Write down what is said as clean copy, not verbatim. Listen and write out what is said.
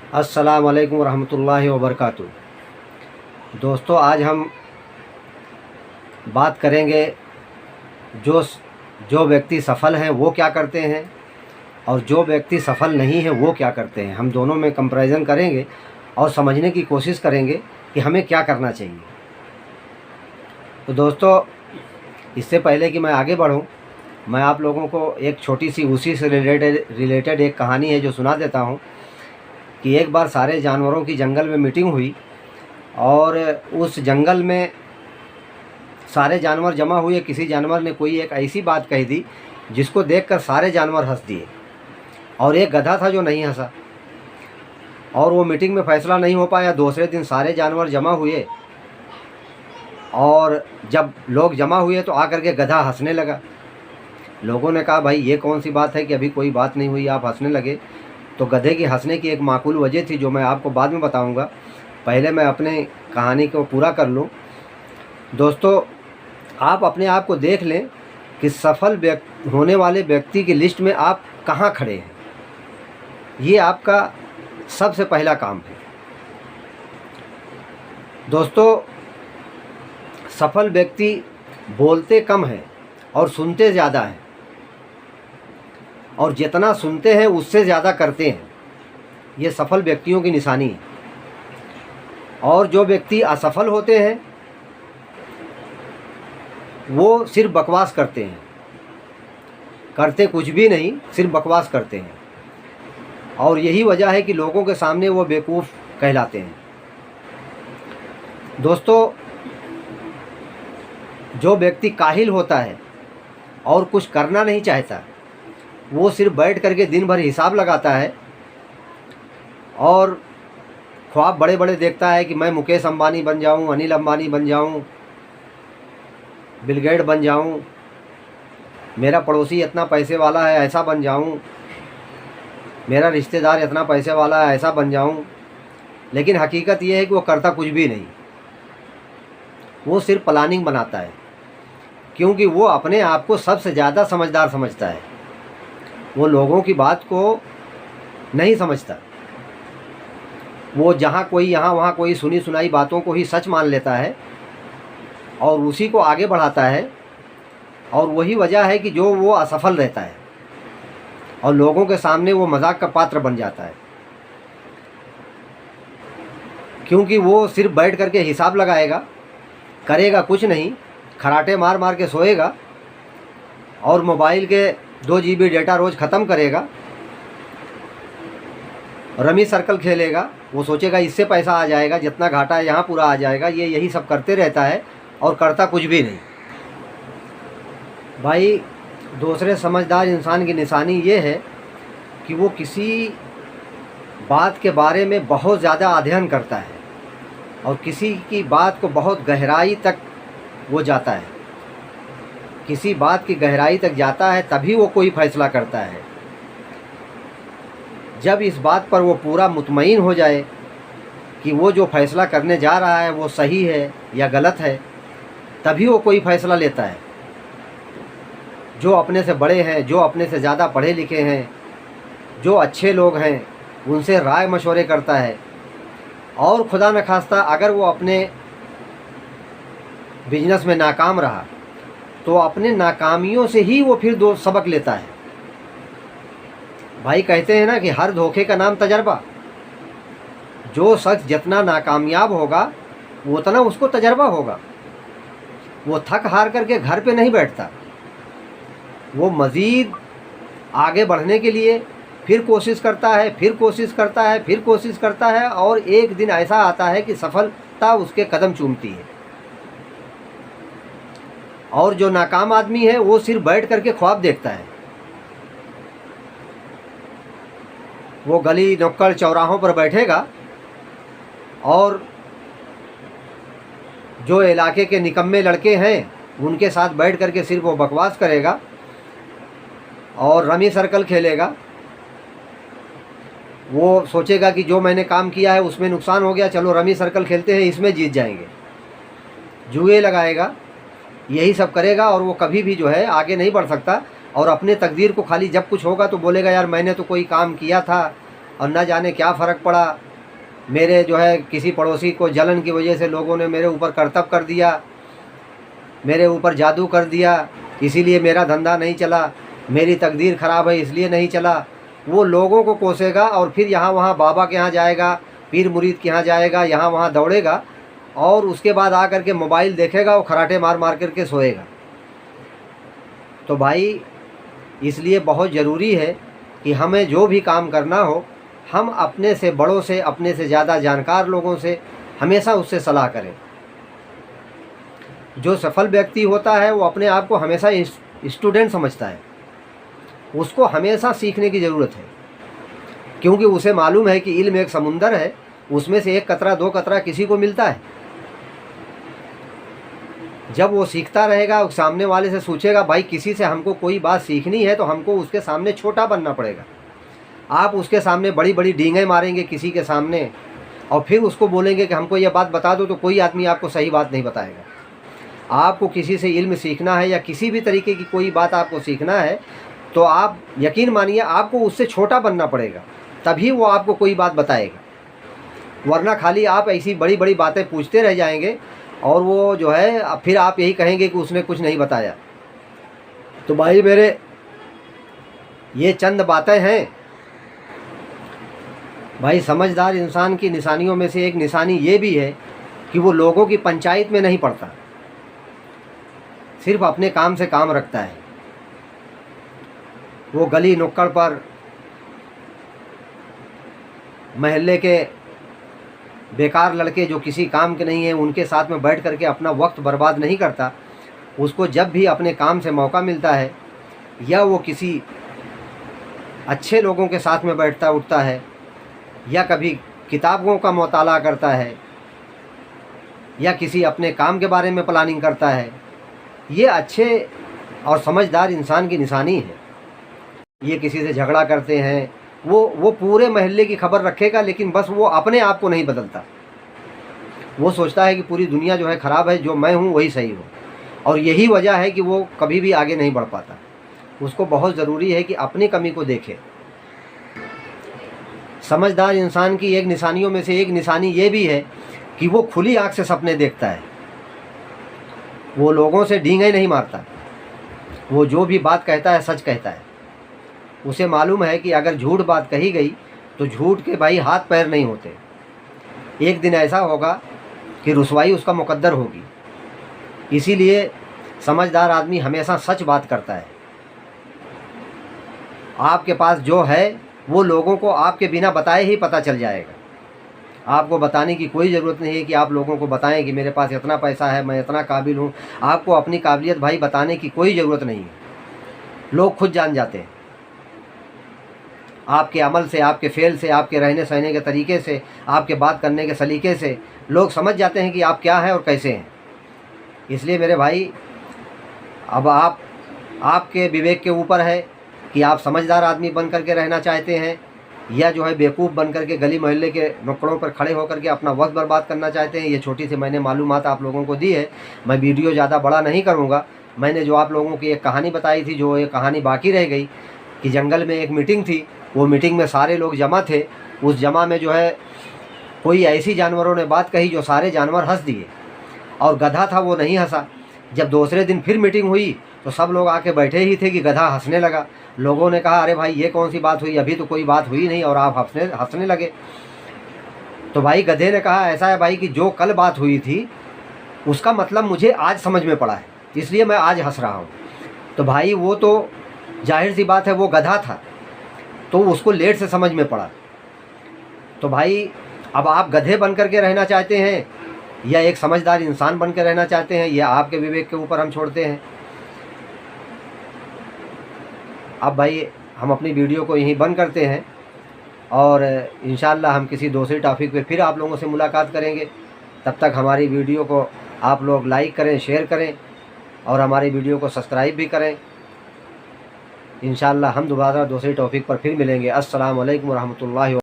अस्सलाम वालेकुम रहमतुल्लाहि व बरकातुहू। दोस्तों, आज हम बात करेंगे जो जो व्यक्ति सफल हैं वो क्या करते हैं और जो व्यक्ति सफल नहीं है वो क्या करते हैं। हम दोनों में कंपैरिजन करेंगे और समझने की कोशिश करेंगे कि हमें क्या करना चाहिए। तो दोस्तों, इससे पहले कि मैं आगे बढ़ूं, मैं आप लोगों को एक छोटी सी उसी से रिलेटेड एक कहानी है जो सुना देता हूं कि एक बार सारे जानवरों की जंगल में मीटिंग हुई और उस जंगल में सारे जानवर जमा हुए। किसी जानवर ने कोई एक ऐसी बात कह दी जिसको देखकर सारे जानवर हंस दिए और एक गधा था जो नहीं हंसा, और वो मीटिंग में फैसला नहीं हो पाया। दूसरे दिन सारे जानवर जमा हुए और जब लोग जमा हुए तो आकर के गधा हंसने लगा। लोगों ने कहा, भाई ये कौन सी बात है कि अभी कोई बात नहीं हुई, आप हंसने लगे। तो गधे की हंसने की एक माकूल वजह थी जो मैं आपको बाद में बताऊंगा। पहले मैं अपने कहानी को पूरा कर लूं। दोस्तों, आप अपने आप को देख लें कि सफल होने वाले व्यक्ति की लिस्ट में आप कहाँ खड़े हैं। ये आपका सबसे पहला काम है। दोस्तों, सफल व्यक्ति बोलते कम हैं और सुनते ज़्यादा हैं, और जितना सुनते हैं उससे ज़्यादा करते हैं। ये सफल व्यक्तियों की निशानी है। और जो व्यक्ति असफल होते हैं वो सिर्फ बकवास करते हैं, करते कुछ भी नहीं, सिर्फ बकवास करते हैं। और यही वजह है कि लोगों के सामने वो बेवकूफ़ कहलाते हैं। दोस्तों, जो व्यक्ति काहिल होता है और कुछ करना नहीं चाहता, वो सिर्फ बैठ करके दिन भर हिसाब लगाता है और ख्वाब बड़े बड़े देखता है कि मैं मुकेश अंबानी बन जाऊं, अनिल अंबानी बन जाऊं, बिल गेट बन जाऊं, मेरा पड़ोसी इतना पैसे वाला है ऐसा बन जाऊं, मेरा रिश्तेदार इतना पैसे वाला है ऐसा बन जाऊं। लेकिन हकीकत यह है कि वो करता कुछ भी नहीं, वो सिर्फ प्लानिंग बनाता है, क्योंकि वो अपने आप को सबसे ज़्यादा समझदार समझता है। वो लोगों की बात को नहीं समझता। वो जहाँ कोई यहाँ वहाँ कोई सुनी सुनाई बातों को ही सच मान लेता है और उसी को आगे बढ़ाता है। और वही वजह है कि जो वो असफल रहता है और लोगों के सामने वो मजाक का पात्र बन जाता है, क्योंकि वो सिर्फ बैठ करके हिसाब लगाएगा, करेगा कुछ नहीं, खराटे मार मार के सोएगा और मोबाइल के 2 GB डेटा रोज़ ख़त्म करेगा, रमी सर्कल खेलेगा। वो सोचेगा इससे पैसा आ जाएगा, जितना घाटा है यहाँ पूरा आ जाएगा। ये यही सब करते रहता है और करता कुछ भी नहीं। भाई, दूसरे समझदार इंसान की निशानी ये है कि वो किसी बात के बारे में बहुत ज़्यादा अध्ययन करता है और किसी की बात को बहुत गहराई तक वो जाता है। किसी बात की गहराई तक जाता है तभी वो कोई फैसला करता है। जब इस बात पर वो पूरा मुतमईन हो जाए कि वो जो फैसला करने जा रहा है वो सही है या गलत है, तभी वो कोई फैसला लेता है। जो अपने से बड़े हैं, जो अपने से ज़्यादा पढ़े लिखे हैं, जो अच्छे लोग हैं, उनसे राय मशवरे करता है। और खुदा न खास्ता अगर वो अपने बिजनेस में नाकाम रहा तो अपने नाकामियों से ही वो फिर 2 सबक लेता है। भाई, कहते हैं ना कि हर धोखे का नाम तजर्बा। जो शख्स जितना नाकामयाब होगा वो उतना उसको तजर्बा होगा। वो थक हार करके घर पे नहीं बैठता, वो मज़ीद आगे बढ़ने के लिए फिर कोशिश करता है, फिर कोशिश करता है, फिर कोशिश करता है, और एक दिन ऐसा आता है कि सफलता उसके कदम चूमती है। और जो नाकाम आदमी है वो सिर्फ बैठ करके ख्वाब देखता है। वो गली नुक्कड़ चौराहों पर बैठेगा और जो इलाके के निकम्मे लड़के हैं उनके साथ बैठ करके सिर्फ वो बकवास करेगा और रमी सर्कल खेलेगा। वो सोचेगा कि जो मैंने काम किया है उसमें नुकसान हो गया, चलो रमी सर्कल खेलते हैं, इसमें जीत जाएंगे। जुए लगाएगा, यही सब करेगा और वो कभी भी जो है आगे नहीं बढ़ सकता। और अपने तकदीर को खाली जब कुछ होगा तो बोलेगा, यार मैंने तो कोई काम किया था और न जाने क्या फ़र्क पड़ा। मेरे जो है किसी पड़ोसी को जलन की वजह से लोगों ने मेरे ऊपर करतब कर दिया, मेरे ऊपर जादू कर दिया, इसीलिए मेरा धंधा नहीं चला, मेरी तकदीर ख़राब है इसलिए नहीं चला। वो लोगों को कोसेगा और फिर यहाँ वहाँ बाबा के यहाँ जाएगा, पीर मुरीद के यहाँ जाएगा, यहाँ वहाँ दौड़ेगा और उसके बाद आकर के मोबाइल देखेगा, वो खराटे मार मार करके सोएगा। तो भाई इसलिए बहुत ज़रूरी है कि हमें जो भी काम करना हो, हम अपने से बड़ों से, अपने से ज़्यादा जानकार लोगों से हमेशा उससे सलाह करें। जो सफल व्यक्ति होता है वो अपने आप को हमेशा स्टूडेंट समझता है, उसको हमेशा सीखने की ज़रूरत है, क्योंकि उसे मालूम है कि इल्म एक समुंदर है, उसमें से एक कतरा दो कतरा किसी को मिलता है। जब वो सीखता रहेगा, उस सामने वाले से सोचेगा भाई किसी से हमको कोई बात सीखनी है तो हमको उसके सामने छोटा बनना पड़ेगा। आप उसके सामने बड़ी बड़ी डींगें मारेंगे किसी के सामने और फिर उसको बोलेंगे कि हमको ये बात बता दो, तो कोई आदमी आपको सही बात नहीं बताएगा। आपको किसी से इल्म सीखना है या किसी भी तरीके की कोई बात आपको सीखना है तो आप यकीन मानिए आपको उससे छोटा बनना पड़ेगा, तभी वो आपको कोई बात बताएगा। वरना खाली आप ऐसी बड़ी बड़ी बातें पूछते रह जाएंगे और वो जो है फिर आप यही कहेंगे कि उसने कुछ नहीं बताया। तो भाई मेरे ये चंद बातें हैं। भाई समझदार इंसान की निशानियों में से एक निशानी ये भी है कि वो लोगों की पंचायत में नहीं पड़ता, सिर्फ अपने काम से काम रखता है। वो गली नुक्कड़ पर महल्ले के बेकार लड़के जो किसी काम के नहीं हैं उनके साथ में बैठ करके अपना वक्त बर्बाद नहीं करता। उसको जब भी अपने काम से मौका मिलता है या वो किसी अच्छे लोगों के साथ में बैठता उठता है या कभी किताबों का मुताला करता है या किसी अपने काम के बारे में प्लानिंग करता है, ये अच्छे और समझदार इंसान की निशानी है। ये किसी से झगड़ा करते हैं, वो पूरे महल्ले की खबर रखेगा, लेकिन बस वो अपने आप को नहीं बदलता। वो सोचता है कि पूरी दुनिया जो है ख़राब है, जो मैं हूँ वही सही हो, और यही वजह है कि वो कभी भी आगे नहीं बढ़ पाता। उसको बहुत ज़रूरी है कि अपनी कमी को देखे। समझदार इंसान की एक निशानियों में से एक निशानी ये भी है कि वो खुली आँख से सपने देखता है, वो लोगों से डींगे नहीं मारता, वो जो भी बात कहता है सच कहता है। उसे मालूम है कि अगर झूठ बात कही गई तो झूठ के भाई हाथ पैर नहीं होते, एक दिन ऐसा होगा कि रुसवाई उसका मुकद्दर होगी। इसीलिए समझदार आदमी हमेशा सच बात करता है। आपके पास जो है वो लोगों को आपके बिना बताए ही पता चल जाएगा। आपको बताने की कोई ज़रूरत नहीं है कि आप लोगों को बताएं कि मेरे पास इतना पैसा है, मैं इतना काबिल हूँ। आपको अपनी काबिलियत भाई बताने की कोई ज़रूरत नहीं है, लोग खुद जान जाते हैं। आपके अमल से, आपके फ़ेल से, आपके रहने सहने के तरीके से, आपके बात करने के सलीके से लोग समझ जाते हैं कि आप क्या हैं और कैसे हैं। इसलिए मेरे भाई अब आपके विवेक के ऊपर है कि आप समझदार आदमी बन करके रहना चाहते हैं या जो है बेवकूफ़ बन करके गली मोहल्ले के नुक्कड़ों पर खड़े होकर के अपना वक्त बर्बाद करना चाहते हैं। ये छोटी सी मैंने मालूमात आप लोगों को दी है। मैं वीडियो ज़्यादा बड़ा नहीं करूँगा। मैंने जो आप लोगों की एक कहानी बताई थी, जो एक कहानी बाकी रह गई कि जंगल में एक मीटिंग थी, वो मीटिंग में सारे लोग जमा थे। उस जमा में जो है कोई ऐसी जानवरों ने बात कही जो सारे जानवर हंस दिए, और गधा था वो नहीं हंसा। जब दूसरे दिन फिर मीटिंग हुई तो सब लोग आके बैठे ही थे कि गधा हंसने लगा। लोगों ने कहा अरे भाई ये कौन सी बात हुई, अभी तो कोई बात हुई नहीं और आप हंसने लगे। तो भाई गधे ने कहा ऐसा है भाई कि जो कल बात हुई थी उसका मतलब मुझे आज समझ में पड़ा है, इसलिए मैं आज हंस रहा हूँ। तो भाई वो तो जाहिर सी बात है वो गधा था, तो उसको लेट से समझ में पड़ा। तो भाई अब आप गधे बन करके रहना चाहते हैं या एक समझदार इंसान बन कर रहना चाहते हैं, यह आपके विवेक के ऊपर हम छोड़ते हैं। अब भाई हम अपनी वीडियो को यहीं बंद करते हैं और इंशाअल्लाह हम किसी दूसरे टॉपिक पे फिर आप लोगों से मुलाकात करेंगे। तब तक हमारी वीडियो को आप लोग लाइक करें, शेयर करें और हमारी वीडियो को सब्सक्राइब भी करें। इंशाअल्लाह हम दोबारा दूसरे टॉपिक पर फिर मिलेंगे। अस्सलाम वालेकुम रहमतुल्लाहि।